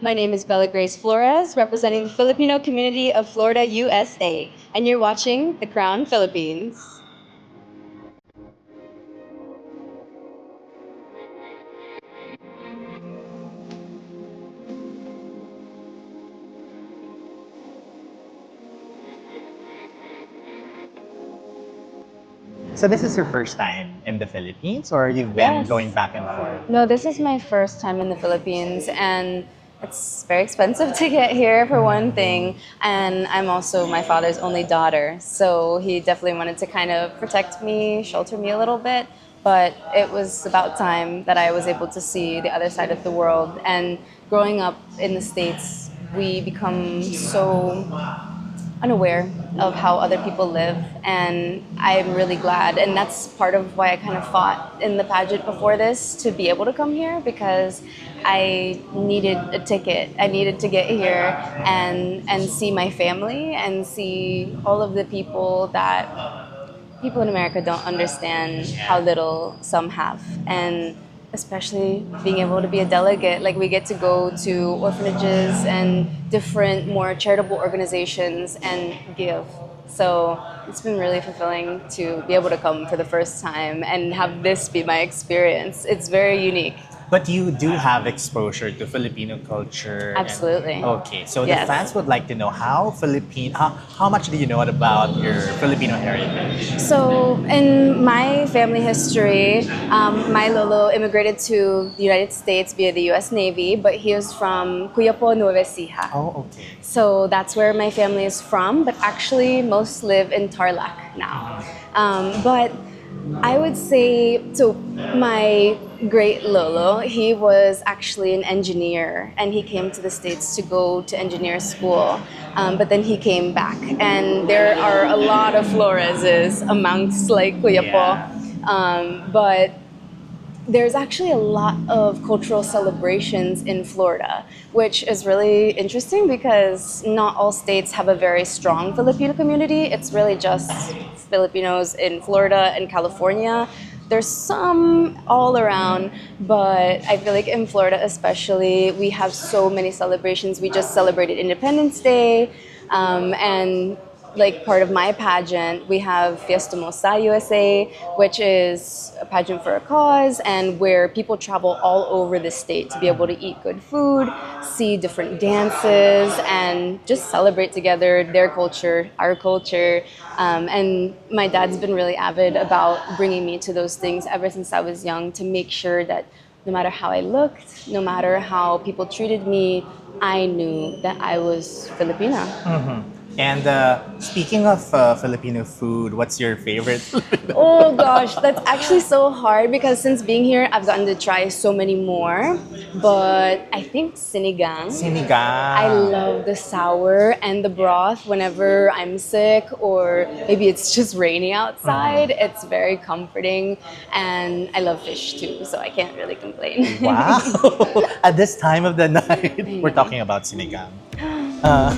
My name is Bella Grace Flores, representing the Filipino community of Florida, USA, and you're watching The Crown Philippines. So this is your first time in the Philippines, or you've been Yes. going back and forth? No, this is my first time in the Philippines, and it's very expensive to get here for one thing. And I'm also my father's only daughter, so he definitely wanted to kind of protect me, shelter me a little bit. But it was about time that I was able to see the other side of the world. And growing up in the States, we become so unaware of how other people live, and I'm really glad, and that's part of why I kind of fought in the pageant before this to be able to come here, because I needed a ticket. I needed to get here and see my family and see all of the people that people in America don't understand how little some have. And especially being able to be a delegate, like we get to go to orphanages and different more charitable organizations and give. So it's been really fulfilling to be able to come for the first time and have this be my experience. It's very unique. But you do have exposure to Filipino culture. Absolutely. Okay, so the Yes. fans would like to know how much do you know about your Filipino heritage? So, in my family history, my lolo immigrated to the United States via the U.S. Navy, but he was from Cuyapo, Nueva Ecija. Oh, okay. So that's where my family is from, but actually most live in Tarlac now. But I would say, so my great Lolo, he was actually an engineer, and he came to the States to go to engineer school. But then he came back, and there are a lot of Floreses amongst like Cuyapo. But there's actually a lot of cultural celebrations in Florida, which is really interesting because not all states have a very strong Filipino community. It's really just Filipinos in Florida and California. There's some all around, but I feel like in Florida especially, we have so many celebrations. We just celebrated Independence Day, and like part of my pageant, we have Fiesta Mosa USA, which is a pageant for a cause, and where people travel all over the state to be able to eat good food, see different dances, and just celebrate together their culture, our culture. And my dad's been really avid about bringing me to those things ever since I was young, to make sure that no matter how I looked, no matter how people treated me, I knew that I was Filipina. And speaking of Filipino food, what's your favorite? Oh gosh, that's actually so hard because since being here, I've gotten to try so many more. But I think sinigang. Sinigang. I love the sour and the broth whenever I'm sick or maybe it's just rainy outside. It's very comforting, and I love fish too, so I can't really complain. Wow! At this time of the night, we're talking about sinigang. Uh,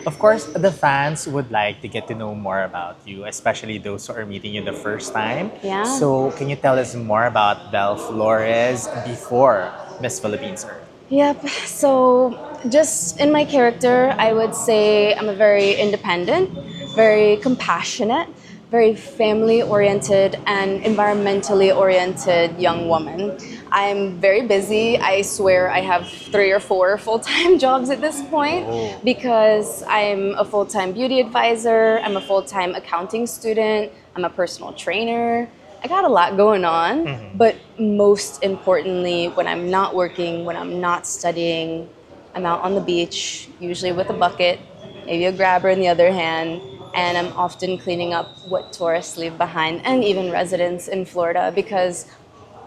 Of course, the fans would like to get to know more about you, especially those who are meeting you the first time. Yeah. So, can you tell us more about Belle Flores before Miss Philippines Earth? Yep. So, just in my character, I would say I'm a very independent, very compassionate, very family oriented, and environmentally oriented young woman. I'm very busy. I swear I have 3 or 4 full-time jobs at this point Oh. because I'm a full-time beauty advisor, I'm a full-time accounting student, I'm a personal trainer. I got a lot going on, but most importantly, when I'm not working, when I'm not studying, I'm out on the beach, usually with a bucket, maybe a grabber in the other hand, and I'm often cleaning up what tourists leave behind, and even residents in Florida, because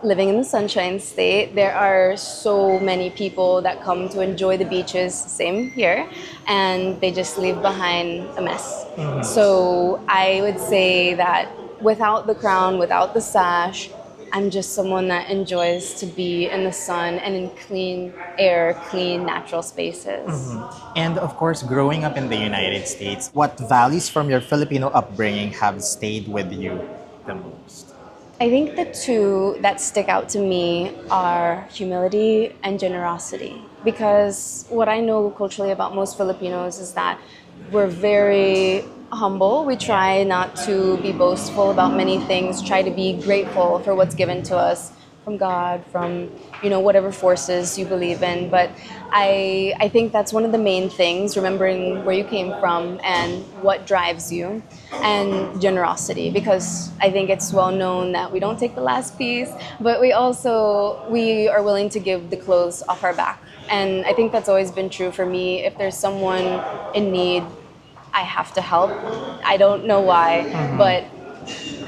living in the Sunshine State, there are so many people that come to enjoy the beaches, same here, and they just leave behind a mess. So I would say that without the crown, without the sash, I'm just someone that enjoys to be in the sun and in clean air, clean natural spaces. And of course, growing up in the United States, what values from your Filipino upbringing have stayed with you the most? I think the two that stick out to me are humility and generosity. Because what I know culturally about most Filipinos is that we're very humble. We try not to be boastful about many things, try to be grateful for what's given to us from God, from whatever forces you believe in. But I think that's one of the main things, remembering where you came from and what drives you, and generosity, because I think it's well known that we don't take the last piece, but we are willing to give the clothes off our back. And I think that's always been true for me. If there's someone in need, I have to help. I don't know why, but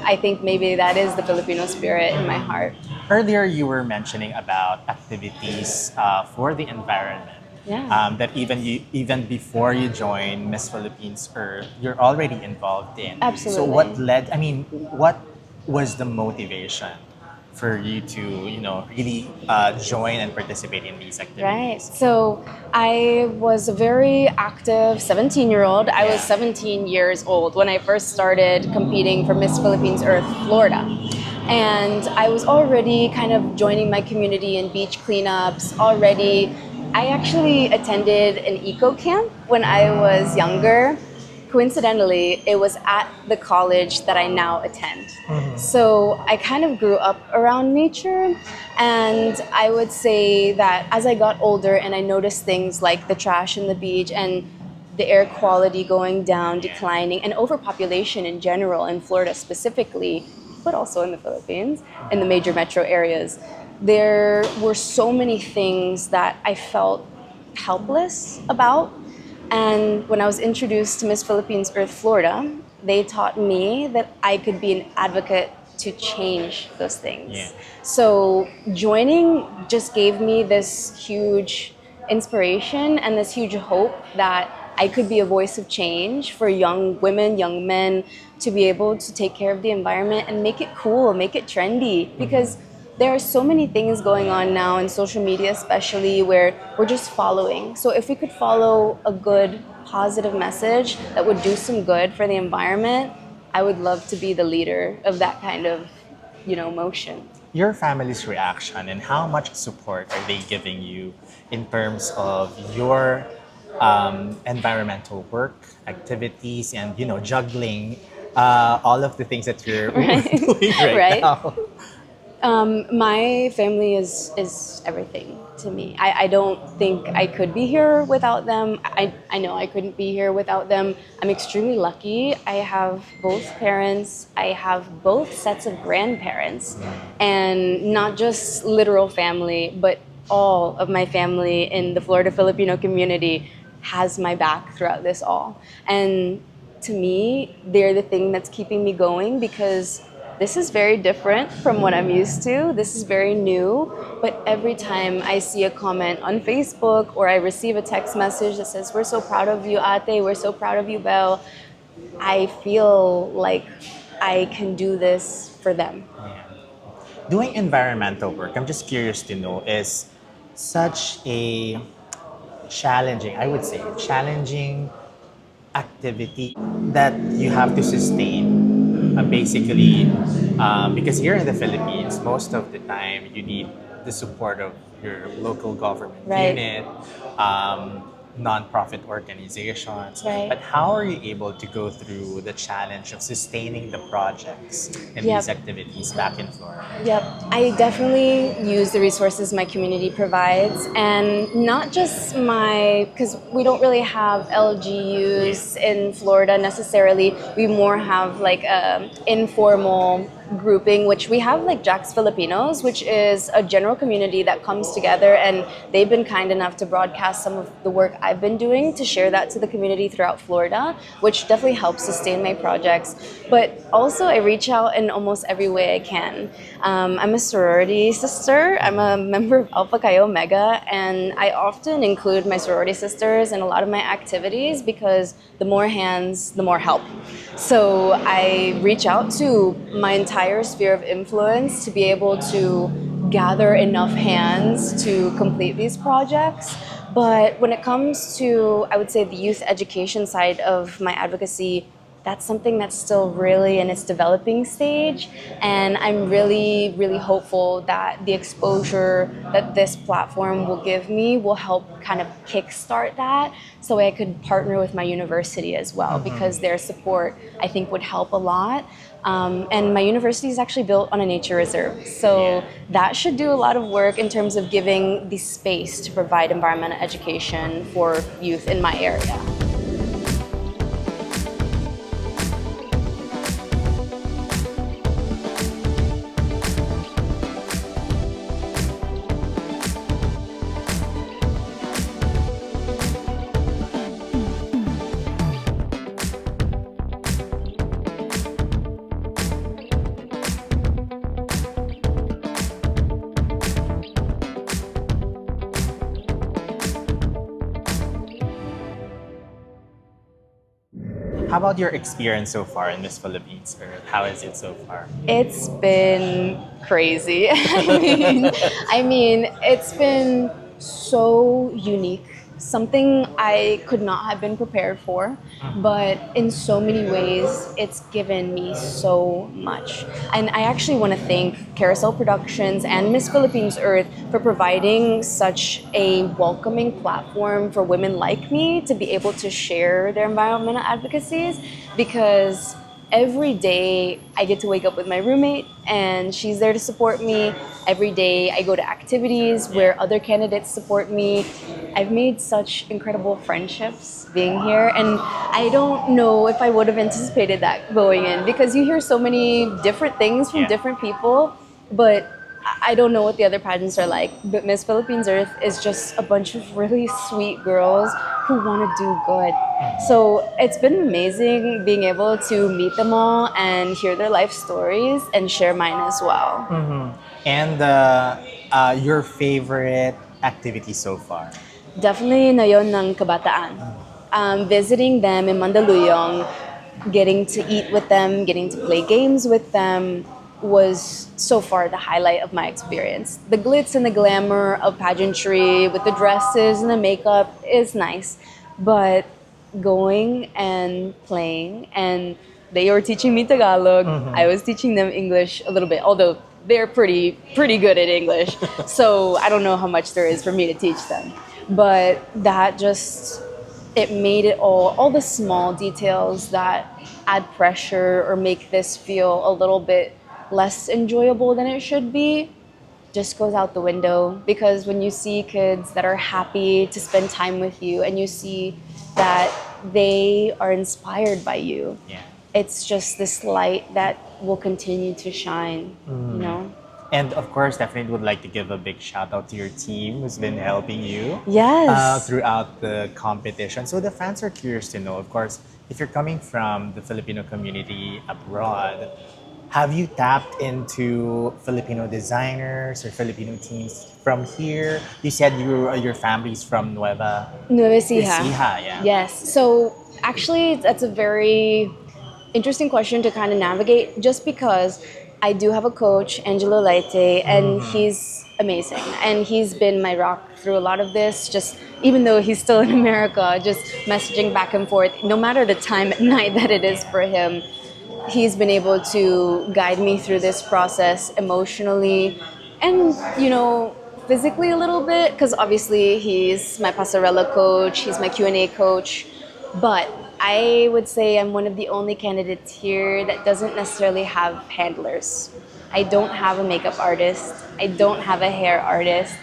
I think maybe that is the Filipino spirit in my heart. Earlier, you were mentioning about activities for the environment. Yeah. That even before you join Miss Philippines Earth, you're already involved in. Absolutely. So what led? I mean, what was the motivation for you to really join and participate in these activities? Right. So I was a very active 17-year-old. I was 17 years old when I first started competing for Miss Philippines Earth Florida. And I was already kind of joining my community in beach cleanups already. I actually attended an eco camp when I was younger. Coincidentally, it was at the college that I now attend. So I kind of grew up around nature, and I would say that as I got older and I noticed things like the trash in the beach and the air quality going down, declining, and overpopulation in general in Florida specifically, but also in the Philippines, in the major metro areas, there were so many things that I felt helpless about. And when I was introduced to Miss Philippines Earth Florida, they taught me that I could be an advocate to change those things. Yeah. So joining just gave me this huge inspiration and this huge hope that I could be a voice of change for young women, young men, to be able to take care of the environment and make it cool, make it trendy. Because there are so many things going on now in social media, especially, where we're just following. So if we could follow a good, positive message that would do some good for the environment, I would love to be the leader of that kind of, motion. Your family's reaction and how much support are they giving you in terms of your environmental work, activities, and juggling all of the things that you're doing right now? My family is everything to me. I don't think I could be here without them. I know I couldn't be here without them. I'm extremely lucky. I have both parents. I have both sets of grandparents. And not just literal family, but all of my family in the Florida Filipino community has my back throughout this all. And to me, they're the thing that's keeping me going, because this is very different from what I'm used to. This is very new, but every time I see a comment on Facebook or I receive a text message that says, "We're so proud of you, Ate, we're so proud of you, Belle," I feel like I can do this for them. Yeah. Doing environmental work, I'm just curious to know, is such a challenging activity that you have to sustain. Basically, because here in the Philippines, most of the time you need the support of your local government Right. unit, non-profit organizations. Right. But how are you able to go through the challenge of sustaining the projects and Yep. these activities back in Florida? Yep, I definitely use the resources my community provides, and not just because we don't really have LGUs in Florida necessarily. We more have like informal grouping, which we have like Jack's Filipinos, which is a general community that comes together, and they've been kind enough to broadcast some of the work I've been doing to share that to the community throughout Florida, which definitely helps sustain my projects. But also I reach out in almost every way I can. I'm a sorority sister. I'm a member of Alpha Chi Omega, and I often include my sorority sisters in a lot of my activities because the more hands, the more help. So I reach out to my entire sphere of influence to be able to gather enough hands to complete these projects. But when it comes to, I would say, the youth education side of my advocacy, that's something that's still really in its developing stage. And I'm really, really hopeful that the exposure that this platform will give me will help kind of kickstart that so I could partner with my university as well, because their support, I think, would help a lot. And my university is actually built on a nature reserve. So that should do a lot of work in terms of giving the space to provide environmental education for youth in my area. How about your experience so far in Miss Philippines Earth? How is it so far? It's been crazy. I mean, it's been so unique. Something I could not have been prepared for, but in so many ways, it's given me so much. And I actually want to thank Carousel Productions and Miss Philippines Earth for providing such a welcoming platform for women like me to be able to share their environmental advocacies, because every day I get to wake up with my roommate and she's there to support me. Every day I go to activities where other candidates support me. I've made such incredible friendships being here, and I don't know if I would have anticipated that going in, because you hear so many different things from different people, but I don't know what the other pageants are like. But Miss Philippines Earth is just a bunch of really sweet girls who want to do good. So it's been amazing being able to meet them all and hear their life stories and share mine as well. And your favorite activity so far? Definitely na yon ng kabataan. Visiting them in Mandaluyong, getting to eat with them, getting to play games with them was so far the highlight of my experience. The glitz and the glamour of pageantry with the dresses and the makeup is nice, but going and playing, and they were teaching me Tagalog, I was teaching them English a little bit, although they're pretty good at English, so I don't know how much there is for me to teach them. But that just, it made it all the small details that add pressure or make this feel a little bit less enjoyable than it should be just goes out the window. Because when you see kids that are happy to spend time with you and you see that they are inspired by you, it's just this light that will continue to shine, you know? And of course, definitely would like to give a big shout out to your team who's been helping you throughout the competition. So the fans are curious to know, of course, if you're coming from the Filipino community abroad, have you tapped into Filipino designers or Filipino teams from here? You said your family's from Nueva Ecija, Yes. So actually, that's a very interesting question to kind of navigate, just because I do have a coach, Angelo Laite, and he's amazing. And he's been my rock through a lot of this, just even though he's still in America, just messaging back and forth, no matter the time at night that it is for him. He's been able to guide me through this process emotionally and, you know, physically a little bit, because obviously he's my pasarela coach, he's my Q&A coach. But I would say I'm one of the only candidates here that doesn't necessarily have handlers. I don't have a makeup artist. I don't have a hair artist.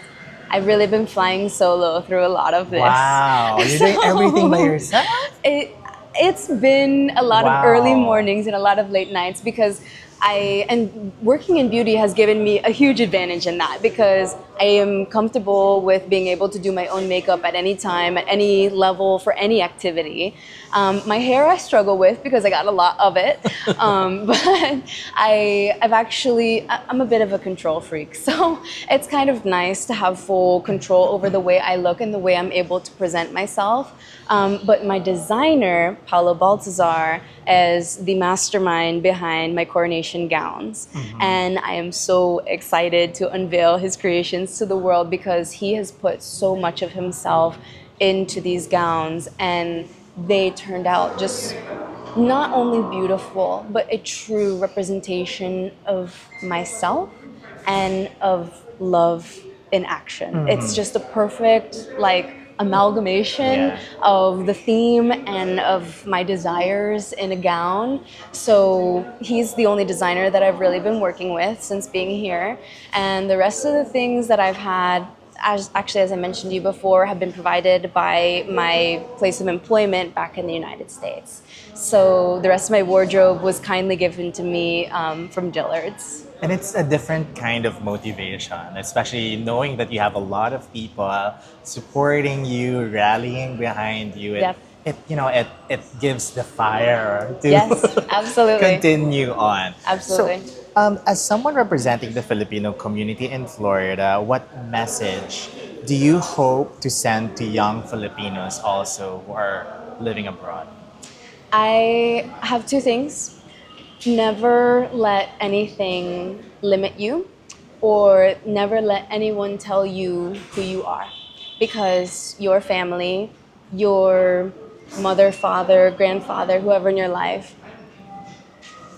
I've really been flying solo through a lot of this. Wow, you're doing everything by yourself? It's been a lot of early mornings and a lot of late nights, because And working in beauty has given me a huge advantage in that because I am comfortable with being able to do my own makeup at any time, at any level, for any activity. My hair I struggle with because I got a lot of it, but I'm a bit of a control freak, so it's kind of nice to have full control over the way I look and the way I'm able to present myself. But my designer, Paolo Baltazar, is the mastermind behind my coronation gowns. And I am so excited to unveil his creations to the world because he has put so much of himself into these gowns, and they turned out just not only beautiful, but a true representation of myself and of love in action. It's just a perfect, like, amalgamation of the theme and of my desires in a gown. So he's the only designer that I've really been working with since being here. And the rest of the things that I've had, as I mentioned to you before, have been provided by my place of employment back in the United States. So the rest of my wardrobe was kindly given to me from Dillard's. And it's a different kind of motivation, especially knowing that you have a lot of people supporting you, rallying behind you. Yep. It gives the fire to Yes, absolutely. continue on. Absolutely. So, as someone representing the Filipino community in Florida, what message do you hope to send to young Filipinos also who are living abroad? I have two things. Never let anything limit you, or never let anyone tell you who you are. Because your family, your mother, father, grandfather, whoever in your life,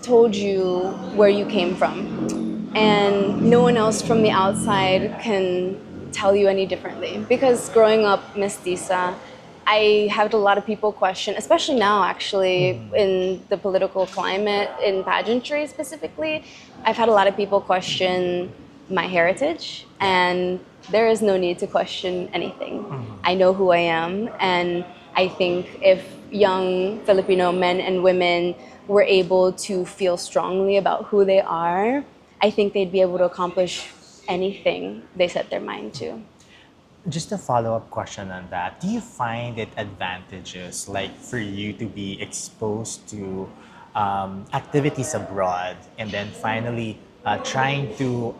told you where you came from. And no one else from the outside can tell you any differently. Because growing up mestiza, I had a lot of people question, especially now actually in the political climate, in pageantry specifically, I've had a lot of people question my heritage, and there is no need to question anything. I know who I am, and I think if young Filipino men and women were able to feel strongly about who they are, I think they'd be able to accomplish anything they set their mind to. Just a follow-up question on that. Do you find it advantageous, like for you to be exposed to activities abroad and then finally trying to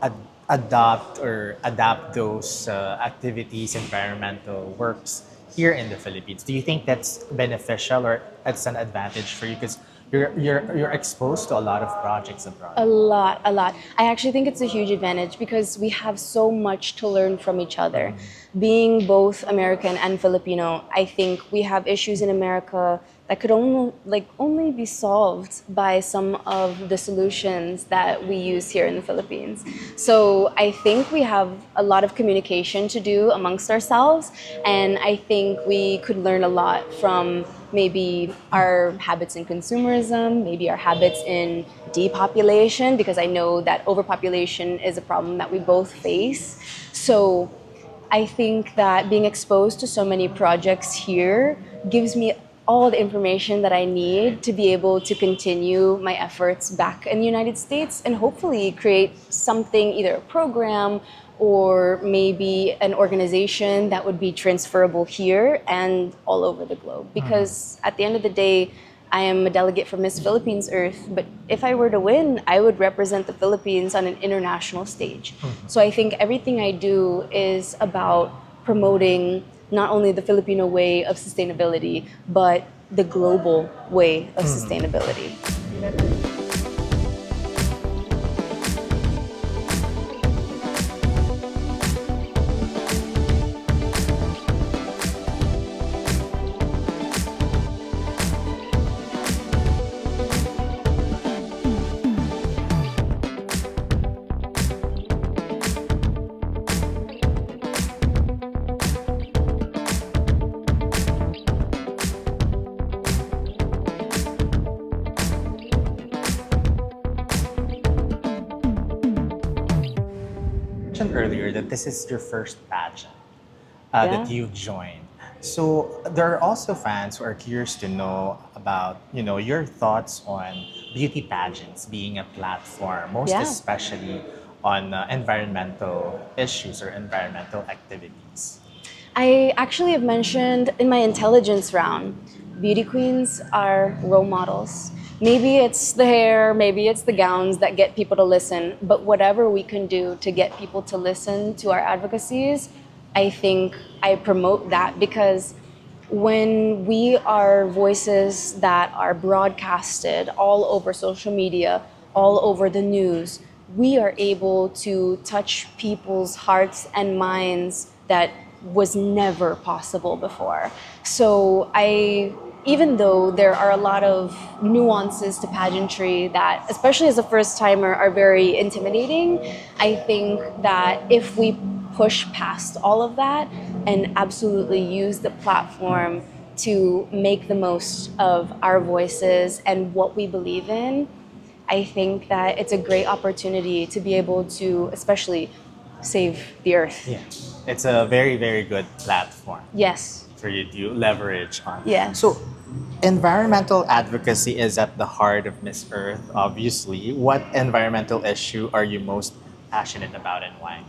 adapt those activities, environmental works here in the Philippines? Do you think that's beneficial or it's an advantage for you? Because you're exposed to a lot of projects abroad. A lot, a lot. I actually think it's a huge advantage because we have so much to learn from each other. Being both American and Filipino, I think we have issues in America that could only be solved by some of the solutions that we use here in the Philippines. So I think we have a lot of communication to do amongst ourselves, and I think we could learn a lot from maybe our habits in consumerism, maybe our habits in depopulation, because I know that overpopulation is a problem that we both face. So I think that being exposed to so many projects here gives me all the information that I need to be able to continue my efforts back in the United States and hopefully create something, either a program or maybe an organization that would be transferable here and all over the globe. Because at the end of the day, I am a delegate for Miss Philippines Earth, but if I were to win, I would represent the Philippines on an international stage. So I think everything I do is about promoting not only the Filipino way of sustainability, but the global way of sustainability. You mentioned earlier that this is your first pageant Yeah. that you've joined. So there are also fans who are curious to know about, your thoughts on beauty pageants being a platform, most Yeah. especially on environmental issues or environmental activities. I actually have mentioned in my intelligence round, beauty queens are role models. Maybe it's the hair, maybe it's the gowns that get people to listen, but whatever we can do to get people to listen to our advocacies, I think I promote that because when we are voices that are broadcasted all over social media, all over the news, we are able to touch people's hearts and minds that was never possible before. So even though there are a lot of nuances to pageantry that, especially as a first timer, are very intimidating, I think that if we push past all of that and absolutely use the platform to make the most of our voices and what we believe in, I think that it's a great opportunity to be able to, especially, save the earth. Yeah, it's a very, very good platform Yes. for you to leverage on. Yes. So, environmental advocacy is at the heart of Miss Earth, obviously. What environmental issue are you most passionate about and why?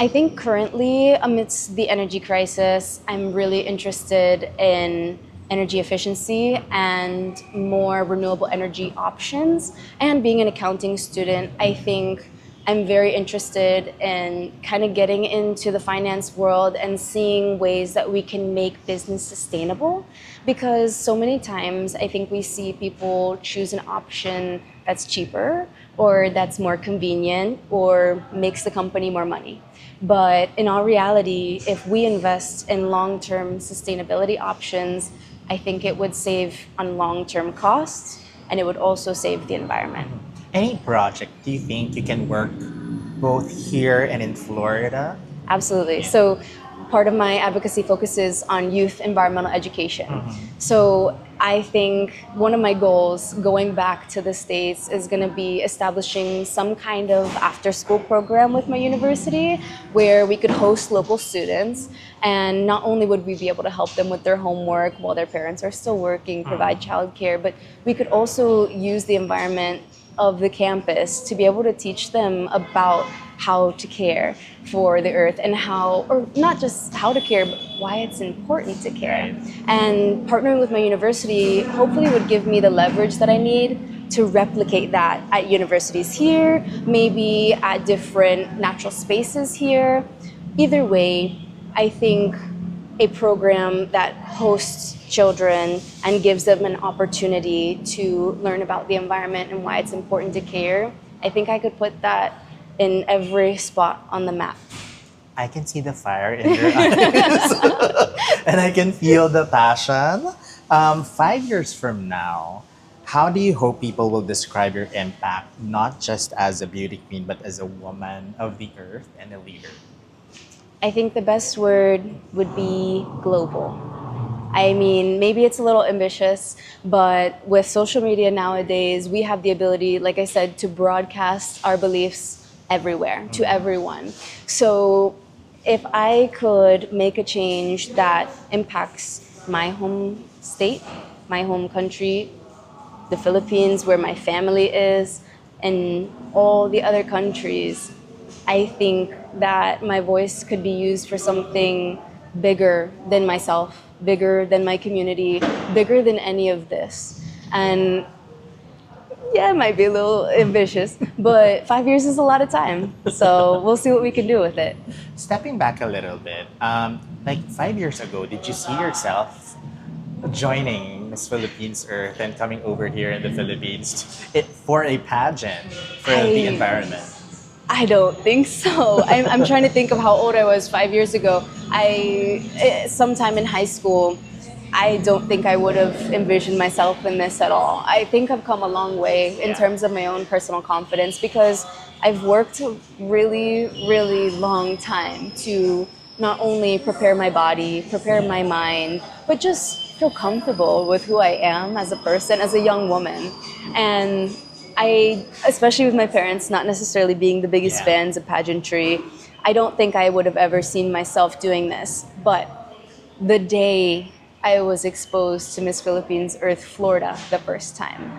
I think currently, amidst the energy crisis, I'm really interested in energy efficiency and more renewable energy options. And being an accounting student, I think I'm very interested in kind of getting into the finance world and seeing ways that we can make business sustainable. Because so many times I think we see people choose an option that's cheaper or that's more convenient or makes the company more money. But in all reality, if we invest in long-term sustainability options, I think it would save on long-term costs and it would also save the environment. Any project do you think you can work both here and in Florida? Absolutely. So part of my advocacy focuses on youth environmental education. So I think one of my goals going back to the States is going to be establishing some kind of after-school program with my university where we could host local students, and not only would we be able to help them with their homework while their parents are still working, provide childcare, but we could also use the environment of the campus to be able to teach them about how to care for the earth and how, or not just how to care, but why it's important to care. And partnering with my university hopefully would give me the leverage that I need to replicate that at universities here, maybe at different natural spaces here. Either way, I think a program that hosts children and gives them an opportunity to learn about the environment and why it's important to care, I think I could put that in every spot on the map. I can see the fire in your eyes and I can feel the passion. 5 years from now, how do you hope people will describe your impact, not just as a beauty queen, but as a woman of the earth and a leader? I think the best word would be global. I mean, maybe it's a little ambitious, but with social media nowadays, we have the ability, like I said, to broadcast our beliefs everywhere, to everyone. So if I could make a change that impacts my home state, my home country, the Philippines, where my family is, and all the other countries, I think that my voice could be used for something bigger than myself, bigger than my community, bigger than any of this. And yeah, it might be a little ambitious, but 5 years is a lot of time. So we'll see what we can do with it. Stepping back a little bit, like 5 years ago, did you see yourself joining Miss Philippines Earth and coming over here in the Philippines for a pageant for the environment? I don't think so. I'm trying to think of how old I was 5 years ago. Sometime in high school, I don't think I would have envisioned myself in this at all. I think I've come a long way in terms of my own personal confidence because I've worked a really, really long time to not only prepare my body, prepare my mind, but just feel comfortable with who I am as a person, as a young woman. And especially with my parents not necessarily being the biggest fans of pageantry, I don't think I would have ever seen myself doing this. But the day I was exposed to Miss Philippines Earth Florida the first time.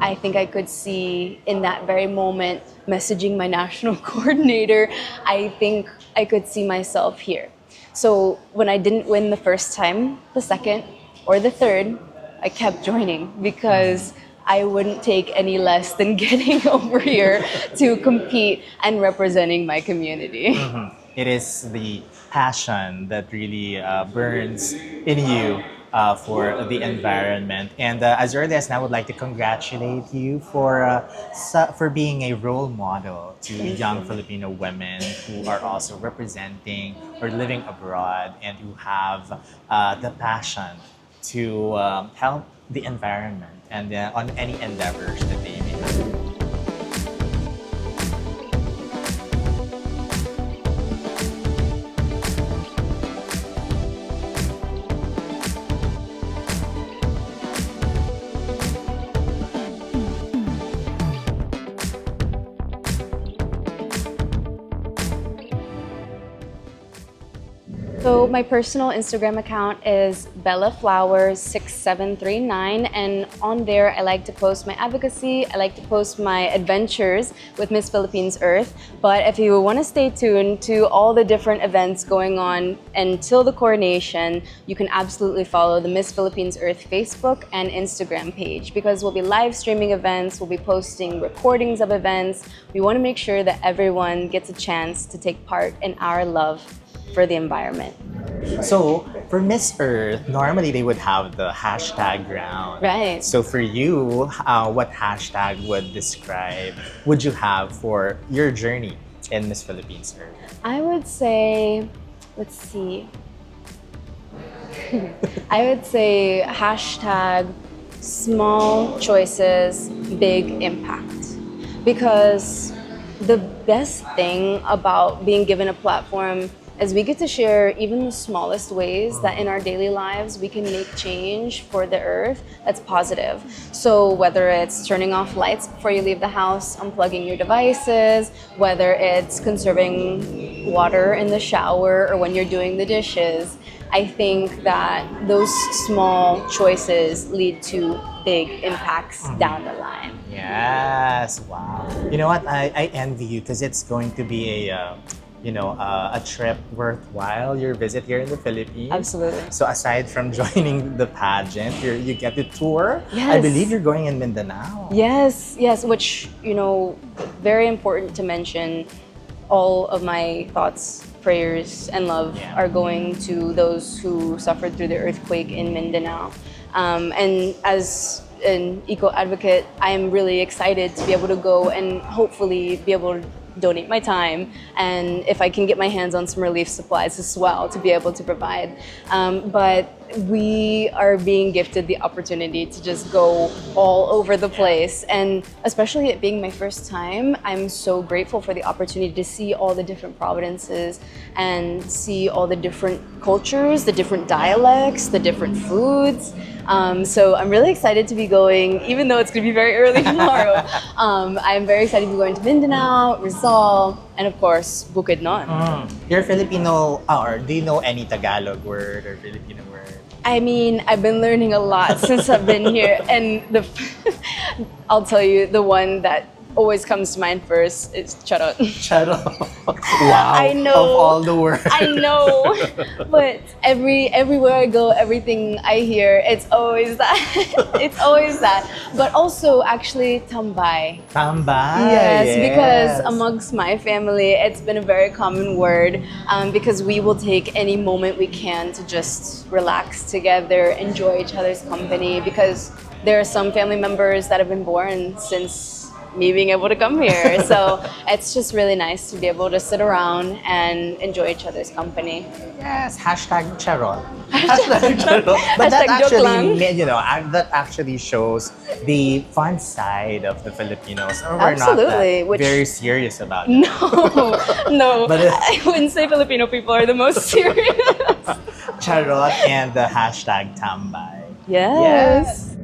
I think I could see in that very moment, messaging my national coordinator, I think I could see myself here. So when I didn't win the first time, the second, or the third, I kept joining because I wouldn't take any less than getting over here to compete and representing my community. It is the passion that really burns in you for the environment. And as early as now, I would like to congratulate you for being a role model to young Filipino women who are also representing or living abroad and who have the passion to help the environment and on any endeavors that they may have. So my personal Instagram account is BellaFlowers6739, and on there I like to post my advocacy, I like to post my adventures with Miss Philippines Earth. But if you want to stay tuned to all the different events going on until the coronation, you can absolutely follow the Miss Philippines Earth Facebook and Instagram page, because we'll be live streaming events, we'll be posting recordings of events. We want to make sure that everyone gets a chance to take part in our love for the environment. So for Miss Earth, normally they would have the hashtag round. Right. So for you, what hashtag would you have for your journey in Miss Philippines Earth? I would say, let's see. I would say hashtag small choices, big impact. Because the best thing about being given a platform as we get to share even the smallest ways that in our daily lives we can make change for the earth that's positive. So whether it's turning off lights before you leave the house, unplugging your devices, whether it's conserving water in the shower or when you're doing the dishes, I think that those small choices lead to big impacts down the line. Yes, wow. You know what? I envy you because it's going to be a trip worthwhile, your visit here in the Philippines. Absolutely. So aside from joining the pageant, you get to tour. Yes. I believe you're going in Mindanao. Yes, which, very important to mention. All of my thoughts, prayers, and love are going to those who suffered through the earthquake in Mindanao. And as an eco-advocate, I am really excited to be able to go and hopefully be able to donate my time, and if I can get my hands on some relief supplies as well to be able to provide. But we are being gifted the opportunity to just go all over the place, and especially it being my first time, I'm so grateful for the opportunity to see all the different provinces and see all the different cultures, the different dialects, the different foods. So I'm really excited to be going, even though it's going to be very early tomorrow. I'm very excited to be going to Mindanao, Rizal, and of course, Bukidnon. You're Filipino, or do you know any Tagalog word or Filipino word? I mean, I've been learning a lot since I've been here, and I'll tell you, the one that always comes to mind first is charot. Charot. Wow. I know. Of all the words. I know. But everywhere I go, everything I hear, it's always that. It's always that. But also, actually, tambay. Tambay. Yes, because amongst my family, it's been a very common word, because we will take any moment we can to just relax together, enjoy each other's company, because there are some family members that have been born since me being able to come here. So it's just really nice to be able to sit around and enjoy each other's company. Yes, hashtag charot. Hashtag charot. But that Hashtag joke lang. that actually shows the fun side of the Filipinos. Or we're Absolutely, not that very serious about it. No, But I wouldn't say Filipino people are the most serious. Charot and the hashtag tambay. Yes.